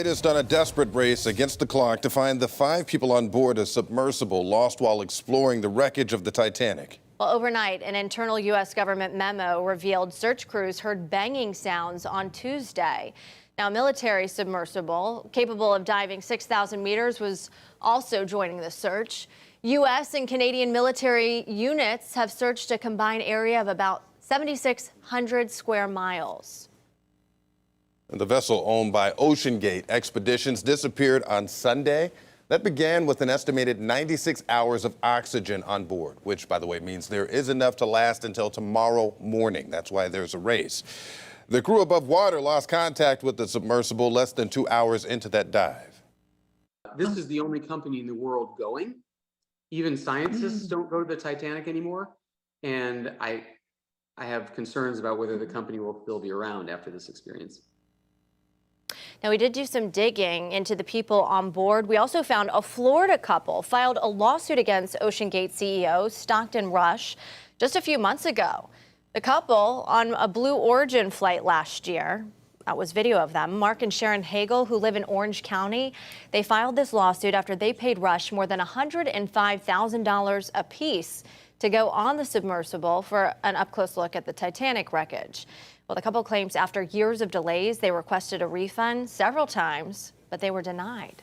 Latest on a desperate race against the clock to find the 5 people on board a submersible lost while exploring the wreckage of the Titanic. Well, overnight, an internal U.S. government memo revealed search crews heard banging sounds on Tuesday. Now, a military submersible capable of diving 6,000 meters was also joining the search. U.S. and Canadian military units have searched a combined area of about 7,600 square miles. The vessel owned by OceanGate Expeditions disappeared on Sunday. That began with an estimated 96 hours of oxygen on board, which, by the way, means there is enough to last until tomorrow morning. That's why there's a race. The crew above water lost contact with the submersible less than 2 hours into that dive. This is the only company in the world going. Even scientists don't go to the Titanic anymore. And I have concerns about whether the company will still be around after this experience. Now, we did do some digging into the people on board. We also found a Florida couple filed a lawsuit against OceanGate CEO Stockton Rush just a few months ago. The couple on a Blue Origin flight last year. That was video of them. Mark and Sharon Hagel, who live in Orange County, they filed this lawsuit after they paid Rush more than $105,000 apiece to go on the submersible for an up-close look at the Titanic wreckage. Well, the couple claims after years of delays, they requested a refund several times, but they were denied.